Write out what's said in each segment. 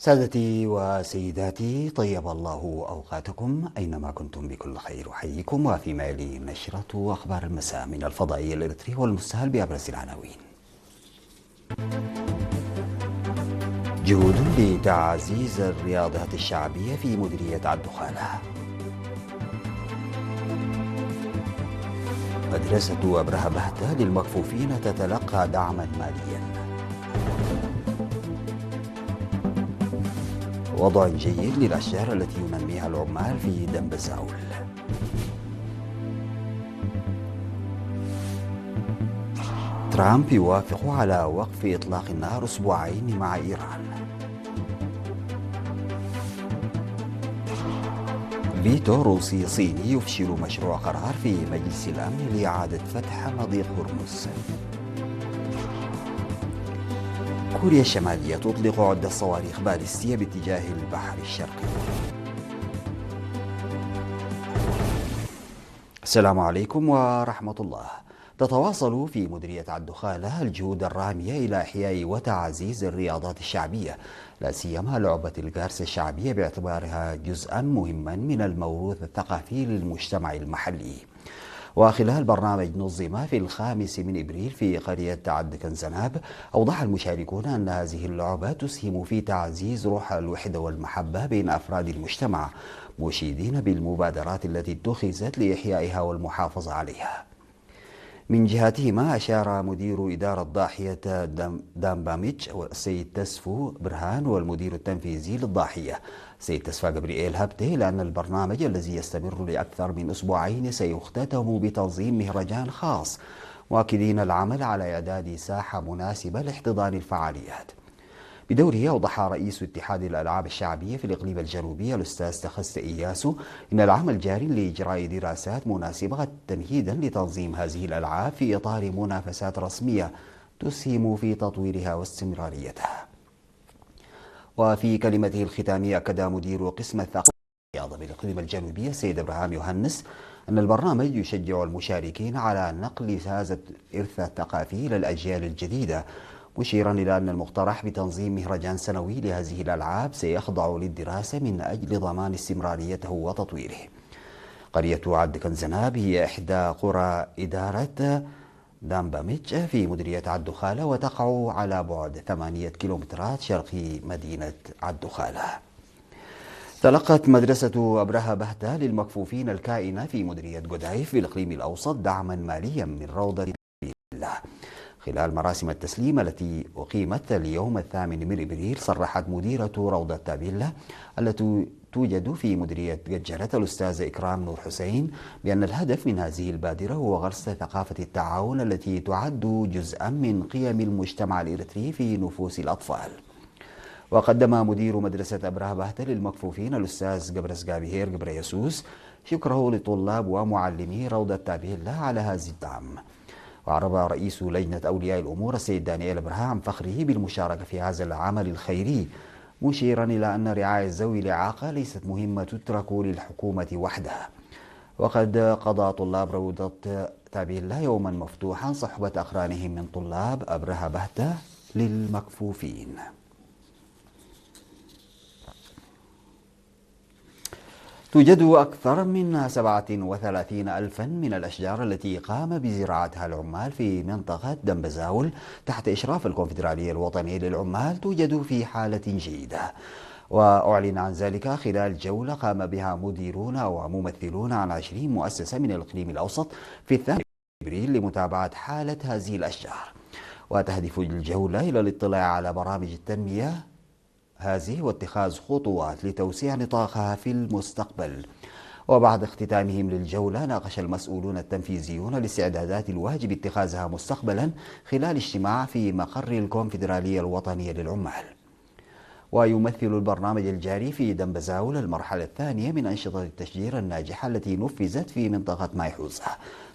سادتي وسيداتي، طيب الله أوقاتكم أينما كنتم بكل خير. أحييكم وفي يلي نشرة أخبار المساء من الفضائي الإريتري والمستهل بأبرز العناوين. جهود لتعزيز الرياضات الشعبية في مديرية الدخانة. مدرسة أبرهة بهتة للمكفوفين تتلقى دعما ماليا. وضع جيد للأشجار التي ينميها العمال في دنبزاول. ترامب يوافق على وقف إطلاق النار أسبوعين مع إيران. فيتو روسي صيني يفشل مشروع قرار في مجلس الأمن لإعادة فتح مضيق هرمز. كوريا الشمالية تطلق عدة صواريخ باليستية باتجاه البحر الشرقي. السلام عليكم ورحمة الله. تتواصل في مديرية الدخانة الجهود الرامية إلى إحياء وتعزيز الرياضات الشعبية، لا سيما لعبة الجارس الشعبية باعتبارها جزءا مهما من الموروث الثقافي للمجتمع المحلي. وخلال برنامج نظم في 5 من إبريل في قرية عد كنزناب، أوضح المشاركون أن هذه اللعبة تسهم في تعزيز روح الوحدة والمحبة بين أفراد المجتمع، مشيدين بالمبادرات التي اتخذت لإحيائها والمحافظة عليها. من جهتهما أشار مدير إدارة ضاحية دامباميتش السيد تسفو برهان والمدير التنفيذي للضاحية سيد تسفا جبريل هبته إلى أن البرنامج الذي يستمر لأكثر من أسبوعين سيختتم بتنظيم مهرجان خاص، مؤكدين العمل على إعداد ساحة مناسبة لاحتضان الفعاليات. بدوره أوضح رئيس اتحاد الألعاب الشعبية في الإقليم الجنوبي الأستاذ تخست إياسو إن العمل جاري لإجراء دراسات مناسبة تمهيدا لتنظيم هذه الألعاب في إطار منافسات رسمية تسهم في تطويرها واستمراريتها. وفي كلمته الختامية أكد مدير قسم الثقافة والرياضة بالإقليم الجنوبي السيد إبراهيم يوهنس أن البرنامج يشجع المشاركين على نقل هذا الإرث الثقافي إلى الأجيال الجديدة، مشيرا إلى أن المقترح بتنظيم مهرجان سنوي لهذه الألعاب سيخضع للدراسة من أجل ضمان استمراريته وتطويره. قرية عد كنزناب هي إحدى قرى إدارة دامباميتش في مديرية عدخالة، وتقع على بعد 8 كيلومترات شرقي مدينة عدخالة. تلقت مدرسة أبرهة بهتة للمكفوفين الكائنة في مديرية قدايف في الإقليم الأوسط دعما ماليا من روضة الله. خلال مراسم التسليم التي أقيمت اليوم 8 من إبريل، صرحت مديرة روضة تابيلا التي توجد في مديرية ججرة الأستاذة إكرام نور حسين بأن الهدف من هذه البادرة هو غرس ثقافة التعاون التي تعد جزءا من قيم المجتمع الإريتري في نفوس الأطفال. وقدم مدير مدرسة أبرهة بهتة للمكفوفين الأستاذ جبرس جابيهير جبريسوس شكره لطلاب ومعلمي روضة تابيلا على هذا الدعم. وأعرب رئيس لجنة أولياء الأمور السيد دانيال برها عن فخره بالمشاركة في هذا العمل الخيري، مشيرا إلى أن رعاية ذوي الإعاقة ليست مهمة تترك للحكومة وحدها. وقد قضى طلاب روضة تابيلا يوما مفتوحا صحبة أقرانهم من طلاب أبرهة بهتة للمكفوفين. توجد أكثر من 37 ألفا من الأشجار التي قام بزراعتها العمال في منطقة دنبزاول تحت إشراف الكونفدرالية الوطنية للعمال توجد في حالة جيدة. وأعلن عن ذلك خلال جولة قام بها مديرون وممثلون عن 20 مؤسسة من الإقليم الأوسط في 8 إبريل لمتابعة حالة هذه الأشجار. وتهدف الجولة إلى الاطلاع على برامج التنمية هذه واتخاذ خطوات لتوسيع نطاقها في المستقبل. وبعد اختتامهم للجولة، ناقش المسؤولون التنفيذيون الاستعدادات الواجب اتخاذها مستقبلا خلال اجتماع في مقر الكونفدرالية الوطنية للعمال. ويمثل البرنامج الجاري في دنبزاول المرحلة الثانية من أنشطة التشجير الناجحة التي نفذت في منطقة مايحوزة.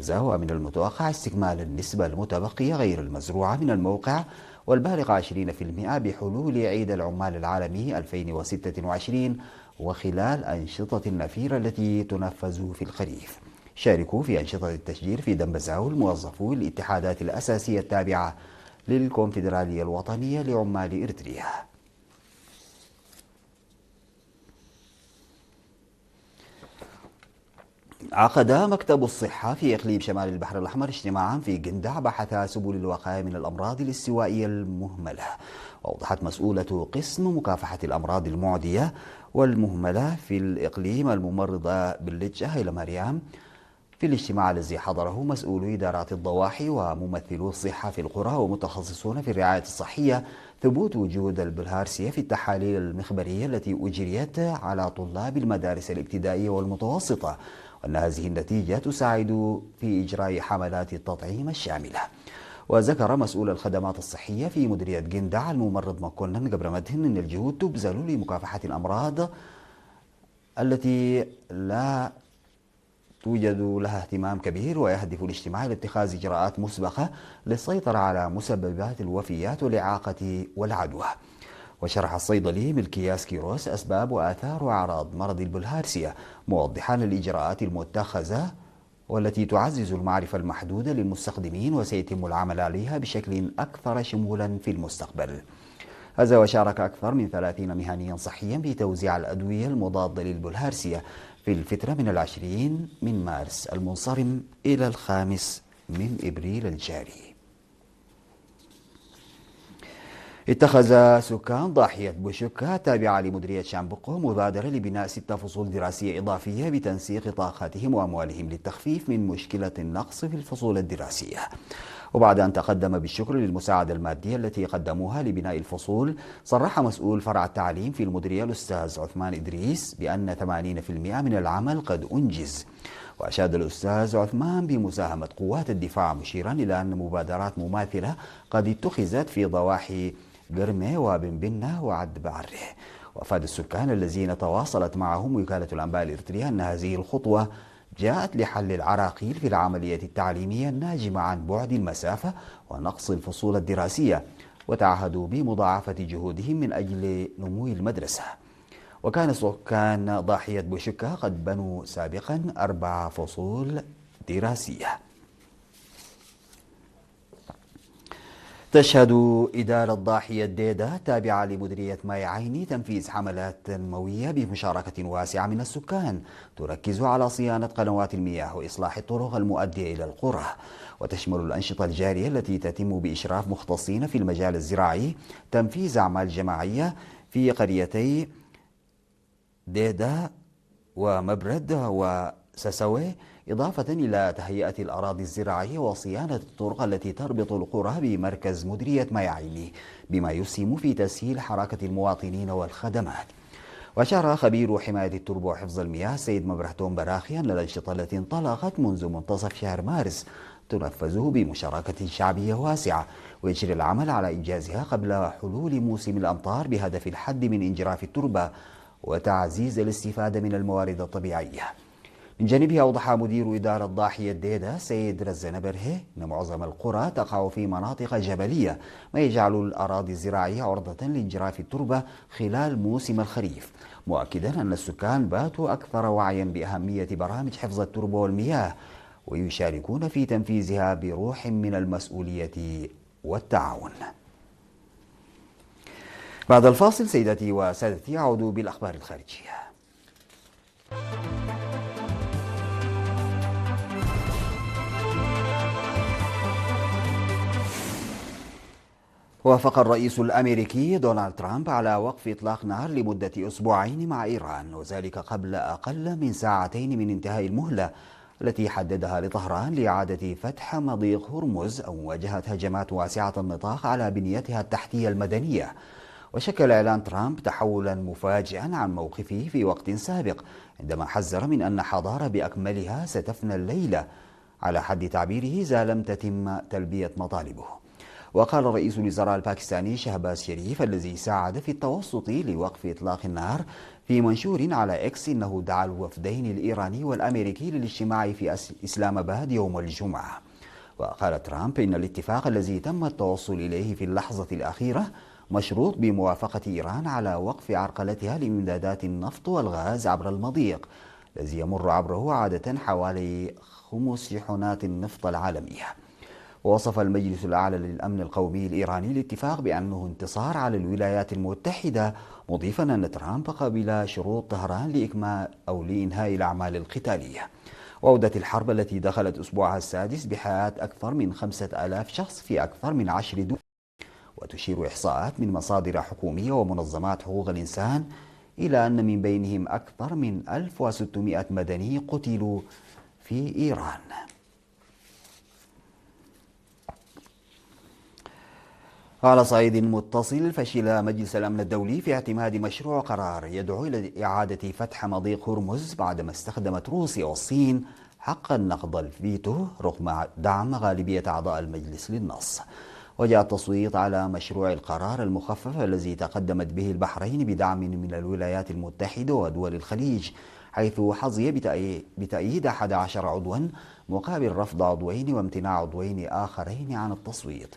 هذا هو من المتوقع استكمال النسبة المتبقية غير المزروعة من الموقع والبالغ 20% بحلول عيد العمال العالمي 2026 وخلال أنشطة النفير التي تنفذ في الخريف. شاركوا في أنشطة التشجير في دنبزاول موظفو الاتحادات الأساسية التابعة للكونفدرالية الوطنية لعمال إريتريا. عقد مكتب الصحة في إقليم شمال البحر الأحمر اجتماعا في قندع بحث سبل الوقاية من الأمراض الاستوائية المهملة. وأوضحت مسؤولة قسم مكافحة الأمراض المعدية والمهملة في الإقليم الممرضة باللجة هيلا مريم في الاجتماع الذي حضره مسؤولو إدارات الضواحي وممثلو الصحة في القرى ومتخصصون في الرعاية الصحية ثبوت وجود البلهارسيا في التحاليل المخبرية التي أجريت على طلاب المدارس الابتدائية والمتوسطة، وأن هذه النتيجة تساعد في إجراء حملات التطعيم الشاملة. وذكر مسؤول الخدمات الصحية في مديرية قندع الممرض مكونن قبل مدهن أن الجهود تبذل لمكافحة الأمراض التي لا توجد لها اهتمام كبير، ويهدف الاجتماع لاتخاذ إجراءات مسبقة للسيطرة على مسببات الوفيات والإعاقة والعدوى. وشرح الصيدلي ملكياس كيروس أسباب وآثار وأعراض مرض البلهارسيا، موضحا الإجراءات المتخذة والتي تعزز المعرفة المحدودة للمستخدمين وسيتم العمل عليها بشكل أكثر شمولا في المستقبل. هذا وشارك أكثر من 30 مهنيا صحيا في توزيع الأدوية المضادة للبلهارسيا في الفترة من 20 من مارس المنصرم إلى 5 من إبريل الجاري. اتخذ سكان ضاحية بوشكا التابعة لمديرية شامبقو مبادرة لبناء 6 فصول دراسية إضافية بتنسيق طاقاتهم وأموالهم للتخفيف من مشكلة النقص في الفصول الدراسية. وبعد أن تقدم بالشكر للمساعدة المادية التي قدموها لبناء الفصول، صرح مسؤول فرع التعليم في المديرية الأستاذ عثمان إدريس بأن 80% من العمل قد أنجز. وأشاد الأستاذ عثمان بمساهمة قوات الدفاع، مشيرا إلى أن مبادرات مماثلة قد اتخذت في ضواحي قرمة وبنبنة وعد بعره. وأفاد السكان الذين تواصلت معهم وكالة الأنباء الإريترية أن هذه الخطوة جاءت لحل العراقيل في العملية التعليمية الناجمة عن بعد المسافة ونقص الفصول الدراسية، وتعهدوا بمضاعفة جهودهم من أجل نمو المدرسة. وكان سكان ضاحية بوشكا قد بنوا سابقا 4 فصول دراسية. تشهد إدارة ضاحية ديدا التابعة لمديرية ماي عيني تنفيذ حملات تنموية بمشاركة واسعة من السكان تركز على صيانة قنوات المياه وإصلاح الطرق المؤدية إلى القرى، وتشمل الأنشطة الجارية التي تتم بإشراف مختصين في المجال الزراعي تنفيذ أعمال جماعية في قريتي ديدا ومبرد وسسوي، إضافة إلى تهيئة الأراضي الزراعية وصيانة الطرق التي تربط القرى بمركز مديرية مياعيني، بما يسهم في تسهيل حركة المواطنين والخدمات. وأشار خبير حماية التربة وحفظ المياه سيد مبرهتون براخي أن الأنشطة التي انطلقت منذ منتصف شهر مارس تنفذ بمشاركة شعبية واسعة، ويجري العمل على إنجازها قبل حلول موسم الأمطار بهدف الحد من انجراف التربة وتعزيز الاستفادة من الموارد الطبيعية. من جانبه أوضح مدير إدارة ضاحية ديدا سيد رزان برهي أن معظم القرى تقع في مناطق جبلية، ما يجعل الأراضي الزراعية عرضة لانجراف التربة خلال موسم الخريف، مؤكدا أن السكان باتوا أكثر وعيا بأهمية برامج حفظ التربة والمياه ويشاركون في تنفيذها بروح من المسؤولية والتعاون. بعد الفاصل سيداتي وسادتي أعود بالأخبار الخارجية. وافق الرئيس الأمريكي دونالد ترامب على وقف إطلاق نار لمدة 2 أسبوعين مع إيران، وذلك قبل أقل من 2 ساعات من انتهاء المهلة التي حددها لطهران لإعادة فتح مضيق هرمز أو مواجهة هجمات واسعة النطاق على بنيتها التحتية المدنية. وشكل إعلان ترامب تحولا مفاجئا عن موقفه في وقت سابق عندما حذر من أن حضارة بأكملها ستفنى الليلة على حد تعبيره إذا لم تتم تلبية مطالبه. وقال رئيس الوزراء الباكستاني شهباز شريف الذي ساعد في التوسط لوقف إطلاق النار في منشور على إكس إنه دعا الوفدين الإيراني والأمريكي للاجتماع في إسلام آباد يوم الجمعة. وقال ترامب إن الاتفاق الذي تم التوصل إليه في اللحظة الأخيرة مشروط بموافقة إيران على وقف عرقلتها لإمدادات النفط والغاز عبر المضيق الذي يمر عبره عادة حوالي 5 شحنات النفط العالمية. ووصف المجلس الأعلى للأمن القومي الإيراني الاتفاق بأنه انتصار على الولايات المتحدة، مضيفا أن ترامب قبل شروط طهران لإكمال أو لإنهاء الأعمال القتالية. وعودت الحرب التي دخلت أسبوعها السادس بحياة أكثر من 5000 شخص في أكثر من 10 دول. وتشير إحصاءات من مصادر حكومية ومنظمات حقوق الإنسان إلى أن من بينهم أكثر من 1600 مدني قتلوا في إيران. على صعيد متصل، فشل مجلس الأمن الدولي في اعتماد مشروع قرار يدعو إلى إعادة فتح مضيق هرمز بعدما استخدمت روسيا والصين حق النقض الفيتو رغم دعم غالبية أعضاء المجلس للنص. وجاء التصويت على مشروع القرار المخفف الذي تقدمت به البحرين بدعم من الولايات المتحدة ودول الخليج، حيث حظي بتأييد 11 عضوا مقابل رفض عضوين وامتناع عضوين آخرين عن التصويت.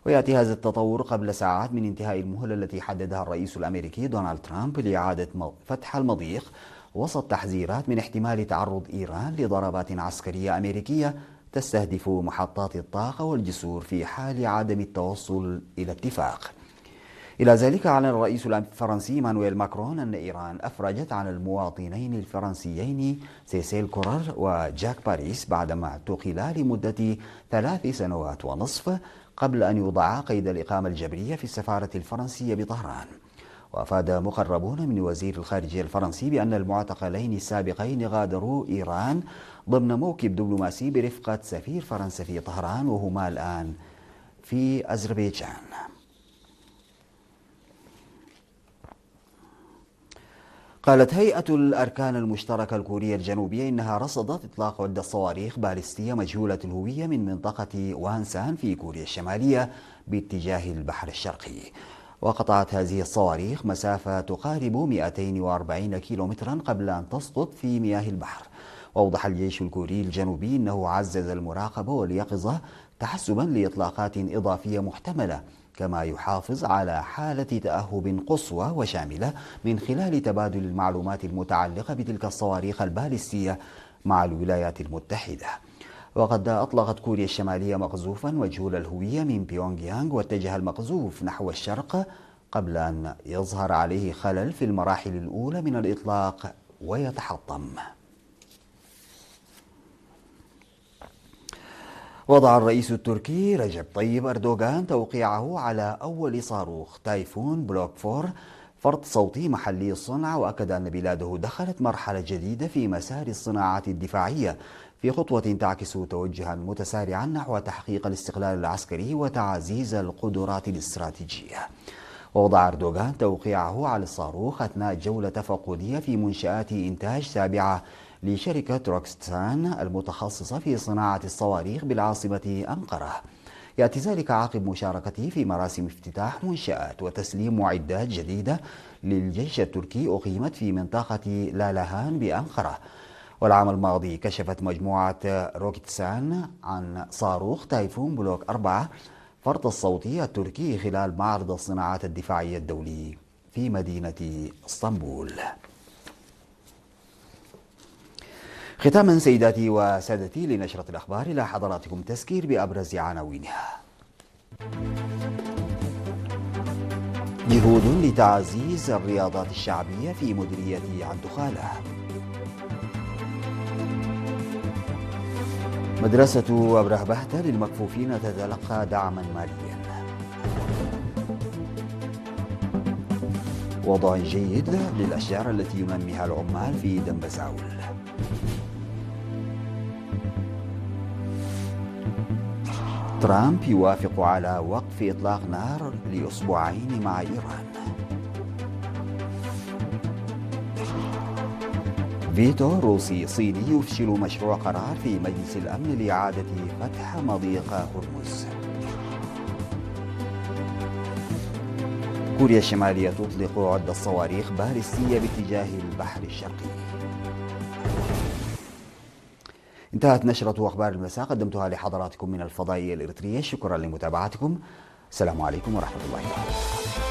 ويأتي هذا التطور قبل ساعات من انتهاء المهلة التي حددها الرئيس الأمريكي دونالد ترامب لإعادة فتح المضيق، وسط تحذيرات من احتمال تعرض إيران لضربات عسكرية أمريكية تستهدف محطات الطاقة والجسور في حال عدم التوصل إلى اتفاق. إلى ذلك أعلن الرئيس الفرنسي إيمانويل ماكرون أن إيران أفرجت عن المواطنين الفرنسيين سيسيل كورر وجاك باريس بعدما اعتقلا لمدة 3 سنوات ونصف قبل أن يوضعا قيد الإقامة الجبرية في السفارة الفرنسية بطهران. وأفاد مقربون من وزير الخارجية الفرنسي بأن المعتقلين السابقين غادروا إيران ضمن موكب دبلوماسي برفقة سفير فرنسا في طهران، وهما الآن في أذربيجان. قالت هيئة الأركان المشتركة الكورية الجنوبية إنها رصدت إطلاق عدة صواريخ باليستية مجهولة الهوية من منطقة وانسان في كوريا الشمالية باتجاه البحر الشرقي. وقطعت هذه الصواريخ مسافة تقارب 240 كيلومترا قبل أن تسقط في مياه البحر. وأوضح الجيش الكوري الجنوبي أنه عزز المراقبة واليقظة تحسبا لإطلاقات إضافية محتملة، كما يحافظ على حالة تأهب قصوى وشاملة من خلال تبادل المعلومات المتعلقة بتلك الصواريخ الباليستية مع الولايات المتحدة. وقد أطلقت كوريا الشمالية مقذوفا مجهول الهوية من بيونغ يانغ، واتجه المقذوف نحو الشرق قبل أن يظهر عليه خلل في المراحل الأولى من الإطلاق ويتحطم. وضع الرئيس التركي رجب طيب أردوغان توقيعه على أول صاروخ تايفون بلوك 4 فرد صوتي محلي الصنع، وأكد أن بلاده دخلت مرحلة جديدة في مسار الصناعات الدفاعية في خطوة تعكس توجها متسارعا نحو تحقيق الاستقلال العسكري وتعزيز القدرات الاستراتيجية. ووضع أردوغان توقيعه على الصاروخ أثناء جولة تفقدية في منشآت إنتاج تابعة لشركة روكستان المتخصصة في صناعة الصواريخ بالعاصمة أنقرة. يأتي ذلك عقب مشاركته في مراسم افتتاح منشآت وتسليم معدات جديدة للجيش التركي أقيمت في منطقة لالاهان بأنقرة. والعام الماضي كشفت مجموعة روكتسان عن صاروخ تايفون بلوك 4 فرد الصوتي التركي خلال معرض الصناعات الدفاعية الدولي في مدينة اسطنبول. ختاما سيداتي وسادتي لنشرة الأخبار، إلى حضراتكم تذكير بأبرز عناوينها. جهود لتعزيز الرياضات الشعبية في مديرية الدخالة. مدرسة أبره بهتة للمكفوفين تتلقى دعما ماليا. وضع جيد للأشجار التي ينميها العمال في دنبزاول. ترامب يوافق على وقف إطلاق نار لأسبوعين مع إيران. فيتو روسي صيني يفشل مشروع قرار في مجلس الأمن لإعادة فتح مضيق هرمز. كوريا الشمالية تطلق عدة صواريخ باليستية باتجاه البحر الشرقي. انتهت نشرة أخبار المساء، قدمتها لحضراتكم من الفضائية الإريترية. شكرا لمتابعتكم. السلام عليكم ورحمة الله وبركاته.